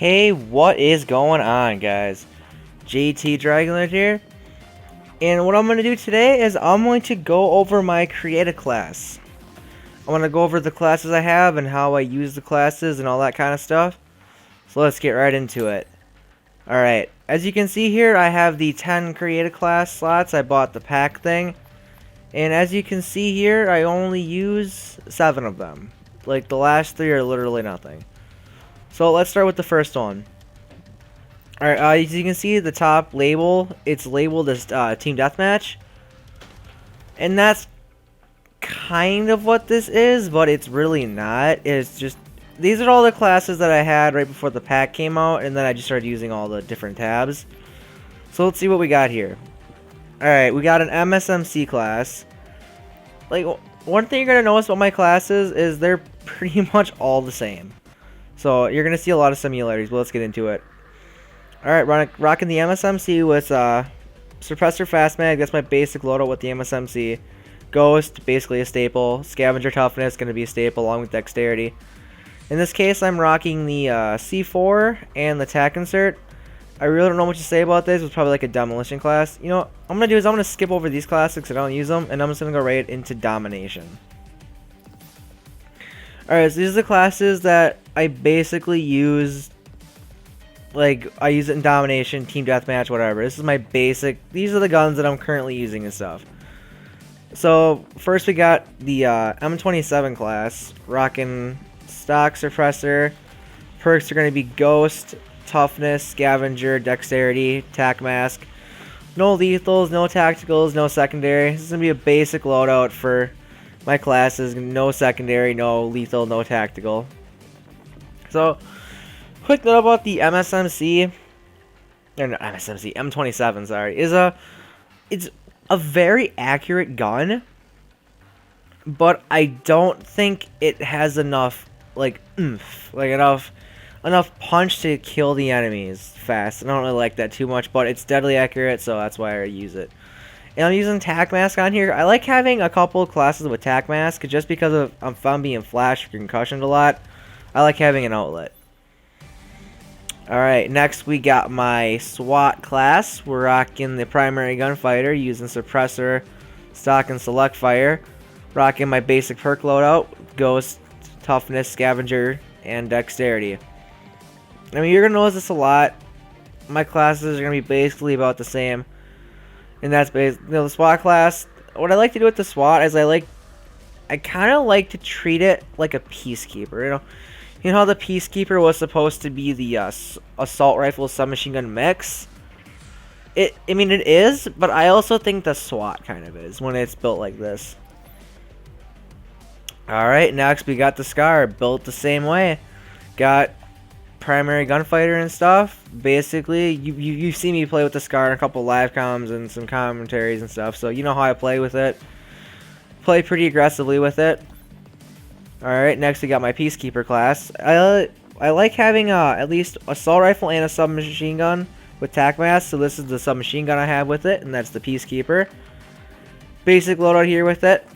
Hey, what is going on, guys? JT Dragonlord here, and what I'm going to do today is I'm going to go over my create class. I'm going to go over the classes I have and how I use the classes and all that kind of stuff. So let's get right into it. Alright, as you can see here, I have the 10 create class slots. I bought the pack thing, and as you can see here, I only use 7 of them. Like, the last 3 are literally nothing. So let's start with the first one. Alright, as you can see the top label, it's labeled as Team Deathmatch. And that's kind of what this is, but it's really not. It's just, these are all the classes that I had right before the pack came out, and then I just started using all the different tabs. So let's see what we got here. Alright, we got an MSMC class. Like, one thing you're going to notice about my classes is they're pretty much all the same. So you're going to see a lot of similarities, but let's get into it. Alright, rocking the MSMC with Suppressor Fast Mag. That's my basic loadout with the MSMC. Ghost, basically a staple. Scavenger Toughness, going to be a staple along with Dexterity. In this case, I'm rocking the C4 and the Tac Insert. I really don't know what to say about this. It's probably like a Demolition class. You know what I'm going to do is I'm going to skip over these classes because I don't use them, and I'm just going to go right into Domination. Alright, so these are the classes that I basically use. Like, I use it in Domination, Team Deathmatch, whatever. This is my basic. These are the guns that I'm currently using and stuff. So, first we got the M27 class. Rocking stock Suppressor. Perks are going to be Ghost, Toughness, Scavenger, Dexterity, Tac Mask. No lethals, no tacticals, no secondary. This is going to be a basic loadout for my classes. No secondary, no lethal, no tactical. So, quick note about the MSMC, or no, MSMC, M27, sorry, it's a very accurate gun, but I don't think it has enough, like, oomph, like enough punch to kill the enemies fast. I don't really like that too much, but it's deadly accurate, so that's why I use it. And I'm using Tac Mask on here. I like having a couple classes with Tac Mask, just because I'm found being flash or concussioned a lot. I like having an outlet. Alright, next we got my SWAT class. We're rocking the primary gunfighter using Suppressor, Stock, and Select Fire. Rocking my basic perk loadout, Ghost, Toughness, Scavenger, and Dexterity. I mean, you're going to notice this a lot. My classes are going to be basically about the same. And that's basically, the SWAT class. What I like to do with the SWAT is I kind of like to treat it like a Peacekeeper, You know how the Peacekeeper was supposed to be the assault rifle submachine gun mix? I mean, it is, but I also think the SWAT kind of is when it's built like this. Alright, next we got the Scar, built the same way. Got primary gunfighter and stuff. Basically, you've seen me play with the Scar in a couple live comms and some commentaries and stuff, so you know how I play with it. Play pretty aggressively with it. Alright, next we got my Peacekeeper class. I like having at least assault rifle and a submachine gun with Tac Mask, so this is the submachine gun I have with it, and that's the Peacekeeper. Basic loadout here with it.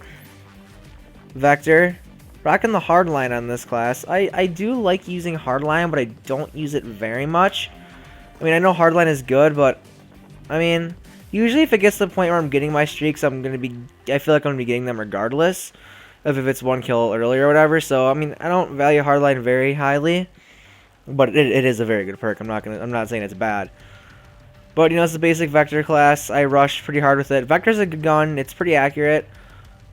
Vector. Rocking the hardline on this class. I do like using hardline, but I don't use it very much. I mean, I know hardline is good, but I mean, usually if it gets to the point where I'm getting my streaks, I feel like I'm gonna be getting them regardless of if it's one kill early or whatever. So I mean, I don't value hardline very highly, but it is a very good perk. I'm not saying it's bad. But you know, it's a basic Vector class. I rushed pretty hard with it. Vector's a good gun. It's pretty accurate.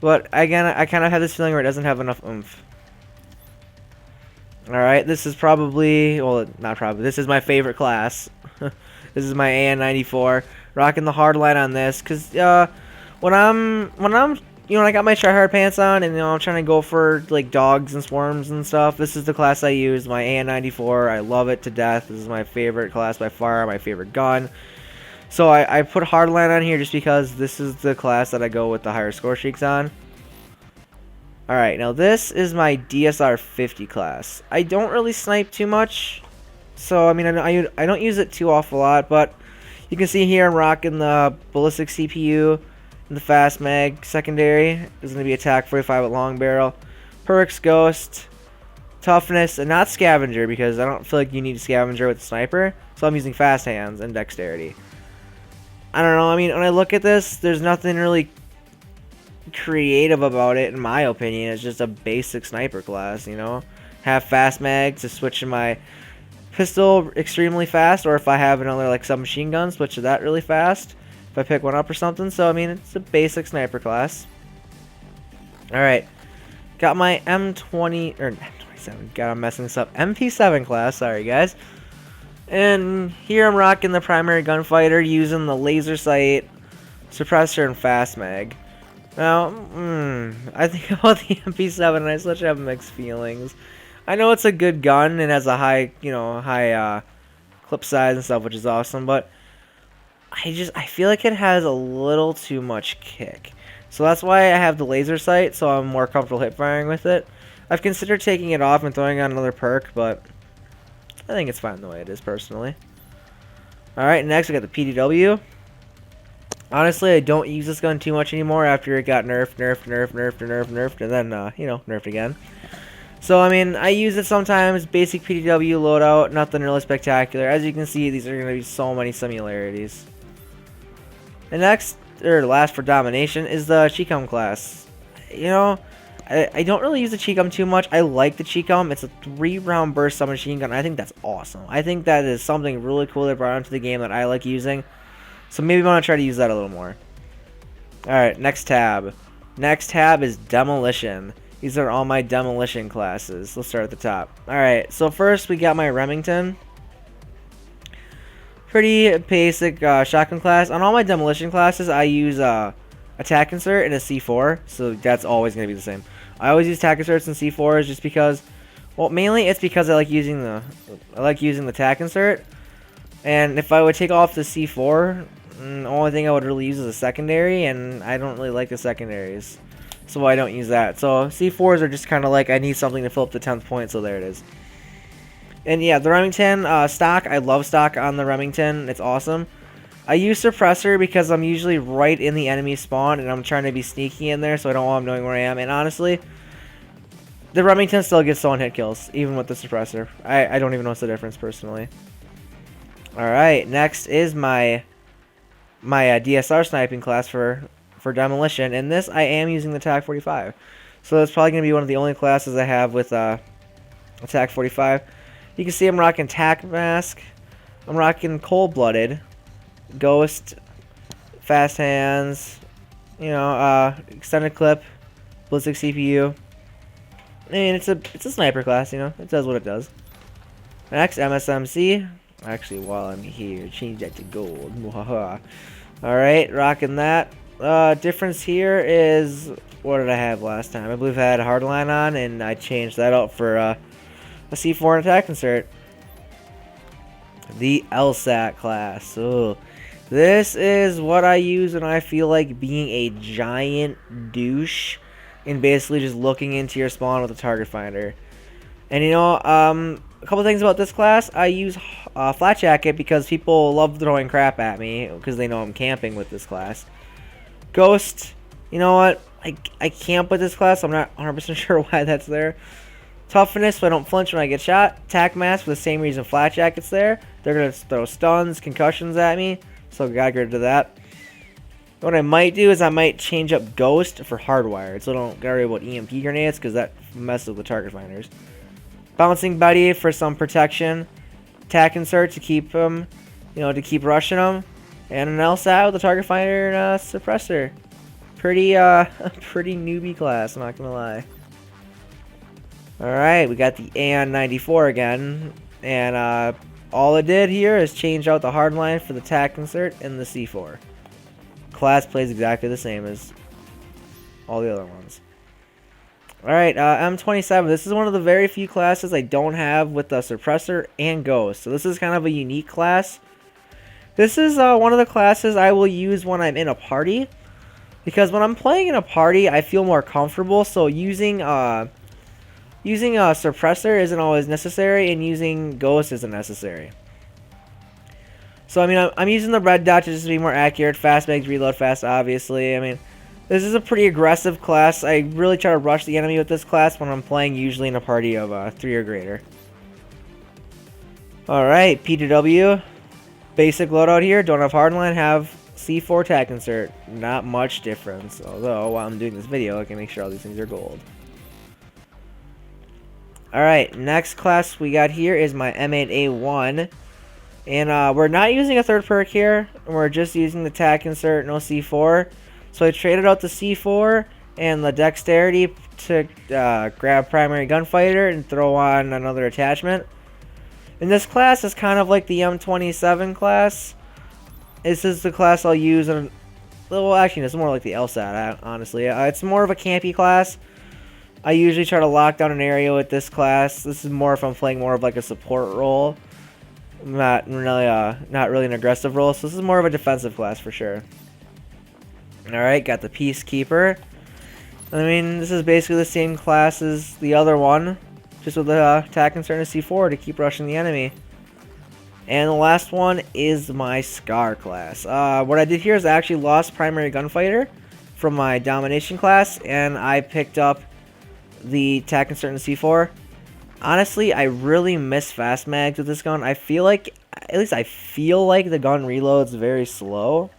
But again, I kind of have this feeling where it doesn't have enough oomph. Alright, this is probably, well, not probably, this is my favorite class. This is my AN94. Rocking the hardline on this, because when I got my tryhard pants on, and I'm trying to go for like dogs and swarms and stuff, this is the class I use, my AN94. I love it to death. This is my favorite class by far, my favorite gun. So I put hardline on here just because this is the class that I go with the higher score streaks on. Alright, now this is my DSR 50 class. I don't really snipe too much, so I mean, I don't use it too awful lot, but you can see here I'm rocking the ballistic CPU and the fast mag secondary. This is going to be attack 45 with long barrel. Perks, Ghost, toughness, and not scavenger, because I don't feel like you need scavenger with the sniper. So I'm using fast hands and dexterity. I don't know. I mean, when I look at this, there's nothing really creative about it, in my opinion. It's just a basic sniper class, you know. Have fast mag to switch to my pistol extremely fast, or if I have another like submachine gun, switch to that really fast if I pick one up or something. So I mean, it's a basic sniper class. All right, got my M20 or M27. God, I'm messing this up. MP7 class. Sorry, guys. And here I'm rocking the primary gunfighter using the laser sight, suppressor, and fast mag. Now, I think about the MP7 and I such have mixed feelings. I know it's a good gun and has a high, high clip size and stuff, which is awesome, but I feel like it has a little too much kick. So that's why I have the laser sight, so I'm more comfortable hip firing with it. I've considered taking it off and throwing on another perk, but I think it's fine the way it is, personally. Alright, next we got the PDW. Honestly, I don't use this gun too much anymore after it got nerfed, and then, nerfed again. So, I mean, I use it sometimes, basic PDW loadout, nothing really spectacular. As you can see, these are going to be so many similarities. The next, or last for domination, is the Chicom class. You know, I don't really use the Chicom too much. I like the Chicom. It's a 3-round burst submachine gun. I think that's awesome. I think that is something really cool they brought into the game that I like using. So maybe I want to try to use that a little more. Alright, next tab. Next tab is Demolition. These are all my Demolition classes. Let's start at the top. Alright, so first we got my Remington. Pretty basic shotgun class. On all my Demolition classes, I use attack insert and a C4. So that's always going to be the same. I always use attack inserts and C4s just because, well, mainly it's because I like using the attack insert. And if I would take off the C4, the only thing I would really use is a secondary, and I don't really like the secondaries, so I don't use that. So C4s are just kind of like, I need something to fill up the 10th point, so there it is. And yeah, the Remington stock, I love stock on the Remington. It's awesome. I use suppressor because I'm usually right in the enemy spawn, and I'm trying to be sneaky in there, so I don't want them knowing where I am. And honestly, the Remington still gets stolen hit kills, even with the suppressor. I don't even notice the difference, personally. Alright, next is my DSR sniping class for Demolition. And this, I am using the TAC-45. So that's probably going to be one of the only classes I have with TAC-45. You can see I'm rocking TAC mask. I'm rocking Cold-Blooded, Ghost, Fast Hands, extended clip, ballistic CPU. I mean, it's a sniper class, it does what it does. Next, MSMC. Actually, while I'm here, change that to gold. Alright, rocking that. Difference here is, what did I have last time? I believe I had a hardline on, and I changed that out for a C4 and attack insert. The LSAT class. Ugh. This is what I use when I feel like being a giant douche and basically just looking into your spawn with a target finder. And a couple things about this class. I use Flat Jacket because people love throwing crap at me because they know I'm camping with this class. Ghost, you know what? I camp with this class. I'm not 100% sure why that's there. Toughness, so I don't flinch when I get shot. Tac Mask, for the same reason Flat Jacket's there. They're going to throw stuns, concussions at me, so gotta get rid of that. What I might do is I might change up Ghost for Hardwired, so don't worry about EMP grenades because that messes with the target finders. Bouncing Buddy for some protection. Tac Insert to keep them, to keep rushing them. And an LSAT with a target finder and a suppressor. Pretty newbie class, I'm not gonna lie. Alright, we got the AN-94 again. And all it did here is change out the hardline for the Tac Insert and the C4. Class plays exactly the same as all the other ones. Alright, M27. This is one of the very few classes I don't have with the suppressor and Ghost. So this is kind of a unique class. This is one of the classes I will use when I'm in a party. Because when I'm playing in a party, I feel more comfortable. So using a suppressor isn't always necessary, and using Ghost isn't necessary. So I mean, I'm using the red dot to just be more accurate. Fast mags reload fast, obviously. I mean, This is a pretty aggressive class. I really try to rush the enemy with this class when I'm playing, usually in a party of 3 or greater. Alright, P2W. Basic loadout here. Don't have hardline, have C4 tac insert. Not much difference. Although, while I'm doing this video, I can make sure all these things are gold. Alright, next class we got here is my M8A1. And we're not using a third perk here. We're just using the tac insert, no C4. So I traded out the C4 and the dexterity to grab primary gunfighter and throw on another attachment. And this class is kind of like the M27 class. This is the class I'll use in... Well, actually, it's more like the LSAT, honestly. It's more of a campy class. I usually try to lock down an area with this class. This is more if I'm playing more of like a support role. Not really an aggressive role. So this is more of a defensive class for sure. Alright, got the Peacekeeper. I mean, this is basically the same class as the other one. Just with the attack and certain C4 to keep rushing the enemy. And the last one is my Scar class. What I did here is I actually lost primary gunfighter from my domination class, and I picked up the attack and certain C4. Honestly, I really miss fast mags with this gun. I feel like, at least I feel like the gun reloads very slow.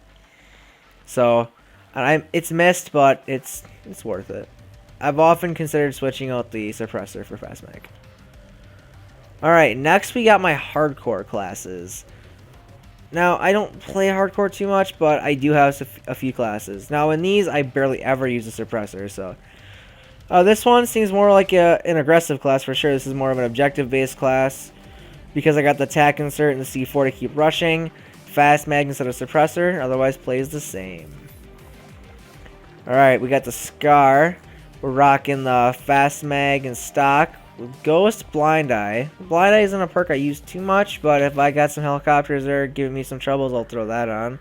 So, it's missed, but it's worth it. I've often considered switching out the suppressor for fast mag. Alright, next we got my hardcore classes. Now, I don't play hardcore too much, but I do have a few classes. Now, in these, I barely ever use a suppressor, so... this one seems more like an aggressive class for sure. This is more of an objective-based class. Because I got the tac insert and the C4 to keep rushing. Fast mag instead of suppressor, otherwise plays the same. Alright, we got the Scar. We're rocking the fast mag and stock. Ghost, Blind Eye. Blind Eye isn't a perk I use too much, but if I got some helicopters there giving me some troubles, I'll throw that on.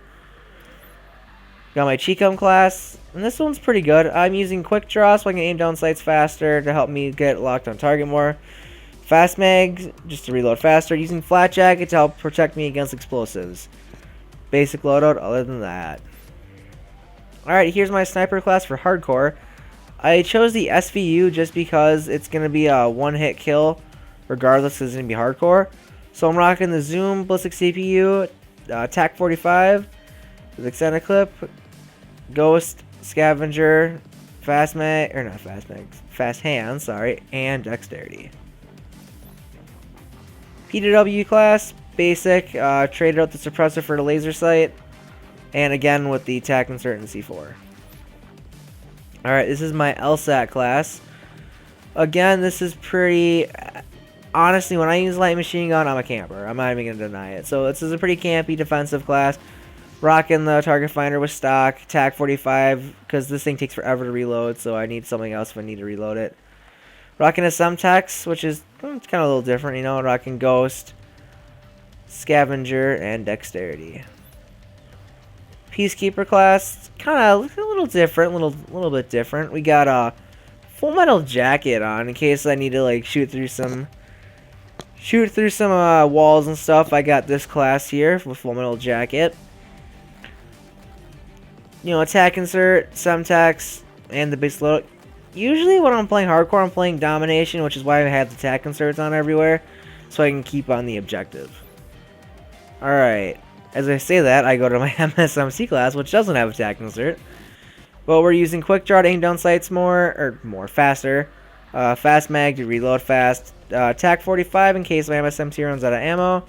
Got my Chicom class, and this one's pretty good. I'm using quick draw so I can aim down sights faster to help me get locked on target more. Fast mag, just to reload faster. Using Flat Jacket to help protect me against explosives. Basic loadout other than that. Alright, here's my sniper class for hardcore. I chose the SVU just because it's going to be a one-hit kill, regardless because it's going to be hardcore. So I'm rocking the Zoom Ballistic CPU, TAC 45, the extended clip, Ghost, Scavenger, Fast Hand, sorry, and Dexterity. PW class, basic, traded out the suppressor for the laser sight, and again with the TAC insert and C4. Alright, this is my LSAT class. Again, this is pretty... Honestly, when I use light machine gun, I'm a camper. I'm not even going to deny it. So this is a pretty campy defensive class. Rocking the target finder with stock. TAC 45, because this thing takes forever to reload, so I need something else if I need to reload it. Rocking a Semtex, which is it's kind of a little different, you know. Rocking Ghost, Scavenger, and Dexterity. Peacekeeper class, kind of a little different, little bit different. We got a Full Metal Jacket on in case I need to like shoot through some walls and stuff. I got this class here with Full Metal Jacket. You know, attack insert, Semtex, and the base load. Usually when I'm playing hardcore, I'm playing domination, which is why I have the attack inserts on everywhere, so I can keep on the objective. Alright. As I say that, I go to my MSMC class, which doesn't have attack insert. But we're using quick draw to aim down sights faster. Fast mag to reload fast. TAC 45 in case my MSMC runs out of ammo.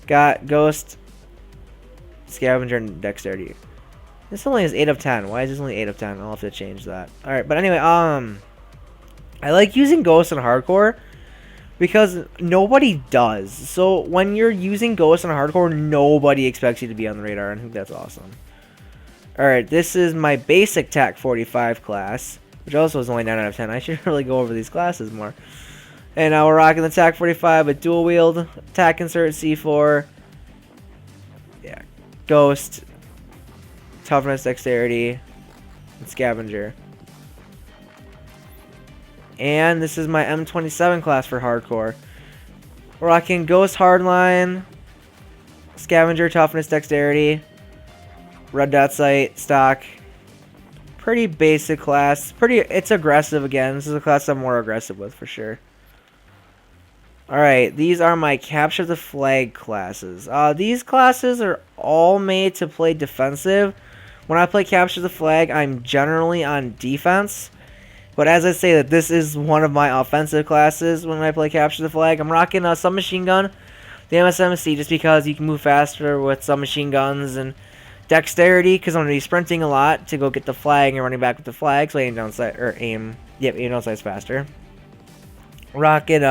Got Ghost, Scavenger, and Dexterity. This only is 8 of 10. Why is this only 8 of 10? I'll have to change that. Alright, but anyway, I like using Ghost in hardcore. Because nobody does. So when you're using Ghost in hardcore, nobody expects you to be on the radar. And I think that's awesome. Alright, this is my basic TAC 45 class. Which also is only 9 out of 10. I should really go over these classes more. And now we're rocking the TAC 45 with dual wield, TAC insert C4. Yeah. Ghost. Toughness, Dexterity. And Scavenger. And this is my M27 class for hardcore. We're rocking Ghost Hardline, Scavenger, Toughness, Dexterity, Red Dot Sight, Stock. pretty basic class. It's aggressive again. This is a class I'm more aggressive with for sure. Alright, these are my capture the flag classes. These classes are all made to play defensive. When I play capture the flag, I'm generally on defense. But as I say, that this is one of my offensive classes when I play capture the flag. I'm rocking a submachine gun, the MSMC, just because you can move faster with submachine guns, and dexterity because I'm going to be sprinting a lot to go get the flag and running back with the flag, so aim down sight, or aim down sights faster. Rocking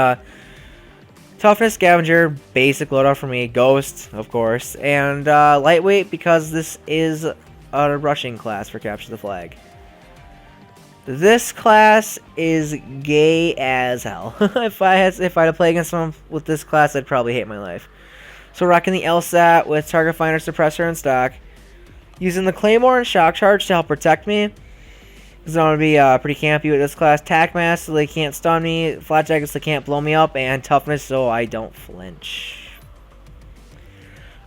toughness scavenger, basic loadout for me, ghost of course, and lightweight because this is a rushing class for capture the flag. This class is gay as hell. if I had to play against someone with this class, I'd probably hate my life. So rocking the LSAT with target finder suppressor in stock. Using the Claymore and Shock Charge to help protect me. Because I'm going to be pretty campy with this class. Tac Mask so they can't stun me. Flat Jacket so they can't blow me up. And Toughness so I don't flinch.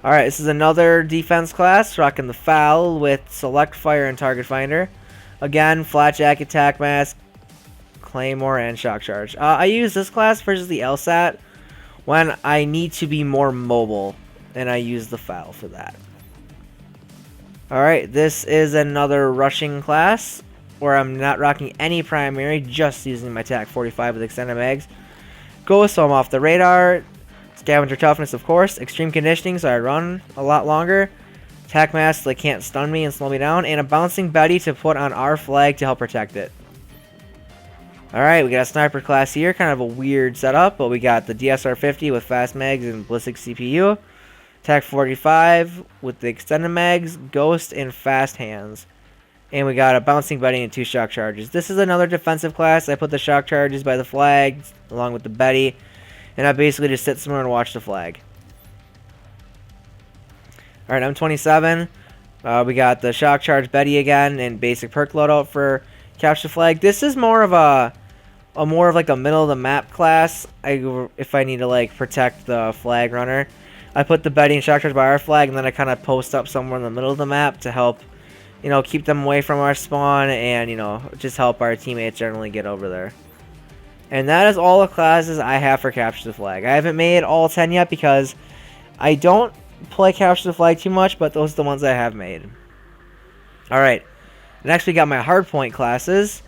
Alright, this is another defense class. Rocking the Foul with Select Fire and Target Finder. Again, Flat Jacket, Tac Mask, Claymore, and Shock Charge. I use this class versus the LSAT when I need to be more mobile. And I use the Foul for that. Alright, this is another rushing class where I'm not rocking any primary, just using my TAC 45 with extended mags. Ghost, so I'm off the radar. Scavenger toughness, of course. Extreme conditioning, so I run a lot longer. Tac Mask, so they can't stun me and slow me down. And a bouncing Betty to put on our flag to help protect it. Alright, we got a sniper class here, kind of a weird setup, but we got the DSR 50 with fast mags and ballistic CPU. TAC 45 with the extended mags, ghost, and fast hands. And we got a bouncing Betty and 2 shock charges. This is another defensive class. I put the shock charges by the flag along with the Betty. And I basically just sit somewhere and watch the flag. Alright, I'm 27. We got the shock charge Betty again and basic perk loadout for capture the flag. This is more of like a middle of the map class. If I need to like protect the flag runner. I put the Betty and shock charge by our flag, and then I kind of post up somewhere in the middle of the map to help, keep them away from our spawn, and, just help our teammates generally get over there. And that is all the classes I have for capture the flag. I haven't made all 10 yet because I don't play capture the flag too much, but those are the ones I have made. Alright, next we got my hardpoint classes.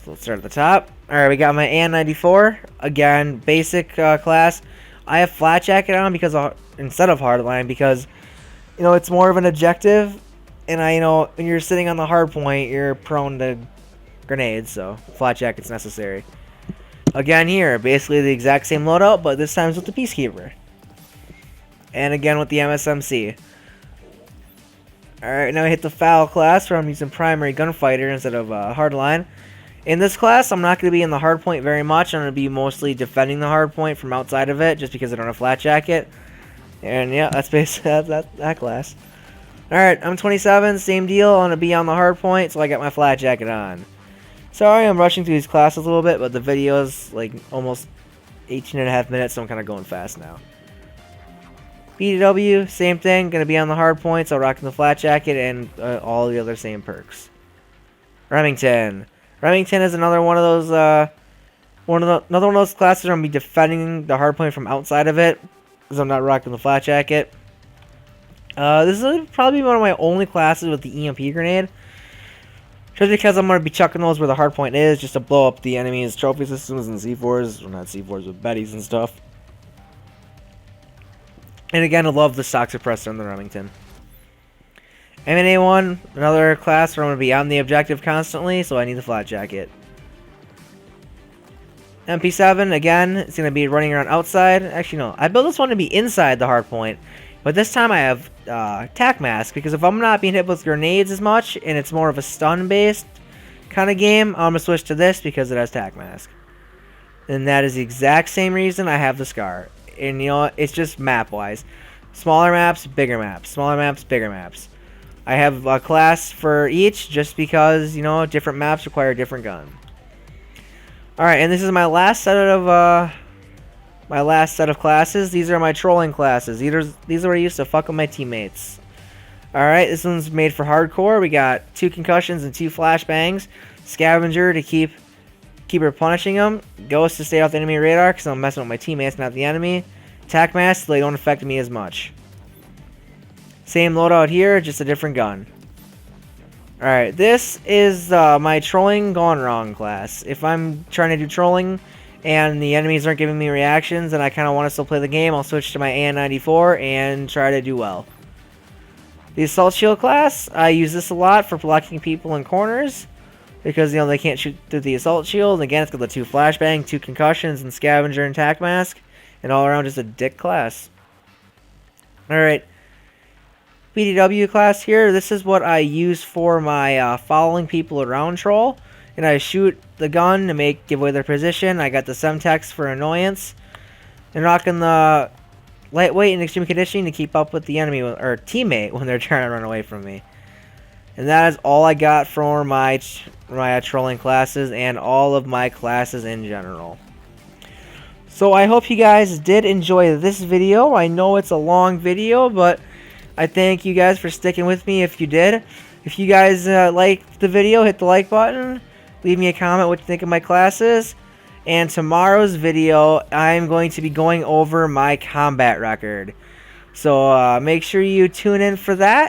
So let's start at the top. Alright, we got my AN-94. Again, basic class. I have Flat Jacket on because instead of Hardline because, it's more of an objective. And when you're sitting on the hard point, you're prone to grenades, so Flat Jacket's necessary. Again here, basically the exact same loadout, but this time with the Peacekeeper. And again with the MSMC. Alright, now I hit the Foul class where I'm using primary gunfighter instead of hardline. In this class, I'm not going to be in the hardpoint very much. I'm going to be mostly defending the hardpoint from outside of it, just because I don't have Flat Jacket. And yeah, that's basically that class. Alright, I'm 27, same deal. I'm going to be on the hardpoint, so I got my Flat Jacket on. Sorry, I'm rushing through these classes a little bit, but the video is like almost 18.5 minutes, so I'm kind of going fast now. BDW, same thing, going to be on the hardpoint, so rocking the Flat Jacket and all the other same perks. Remington. Remington is another one of those, another one of those classes where I'm going to be defending the hardpoint from outside of it, because I'm not rocking the Flat Jacket. This is probably one of my only classes with the EMP grenade, just because I'm going to be chucking those where the hardpoint is, just to blow up the enemy's trophy systems and C4s, well, not C4s, but Bettys and stuff. And again, I love the stock suppressor on the Remington. M&A1, another class where I'm going to be on the objective constantly, so I need the Flat Jacket. MP7, again, it's going to be running around outside. Actually, no, I built this one to be inside the hardpoint, but this time I have Tac Mask, because if I'm not being hit with grenades as much, and it's more of a stun-based kind of game, I'm going to switch to this because it has Tac Mask. And that is the exact same reason I have the Scar. And, it's just map-wise. Smaller maps, bigger maps. Smaller maps, bigger maps. I have a class for each just because, different maps require a different gun. Alright, and this is my last set of classes. These are my trolling classes. These are where I used to fuck with my teammates. Alright, this one's made for hardcore. We got 2 concussions and 2 flashbangs. Scavenger to keep replenishing them. Ghost to stay off the enemy radar because I'm messing with my teammates, not the enemy. Tac mask so they don't affect me as much. Same loadout here, just a different gun. Alright, this is my trolling gone wrong class. If I'm trying to do trolling and the enemies aren't giving me reactions and I kind of want to still play the game, I'll switch to my AN94 and try to do well. The Assault Shield class, I use this a lot for blocking people in corners because, you know, they can't shoot through the Assault Shield. Again, it's got the 2 flashbang, 2 concussions, and Scavenger and Tac Mask, and all around just a dick class. Alright, BDW class here, this is what I use for my following people around troll, and I shoot the gun to give away their position. I got the Semtex for annoyance, and rocking the lightweight and extreme conditioning to keep up with the enemy or teammate when they're trying to run away from me. And that is all I got for my trolling classes and all of my classes in general. So I hope you guys did enjoy this video. I know it's a long video, but I thank you guys for sticking with me if you did. If you guys liked the video, hit the like button. Leave me a comment what you think of my classes. And tomorrow's video, I'm going to be going over my combat record. So make sure you tune in for that.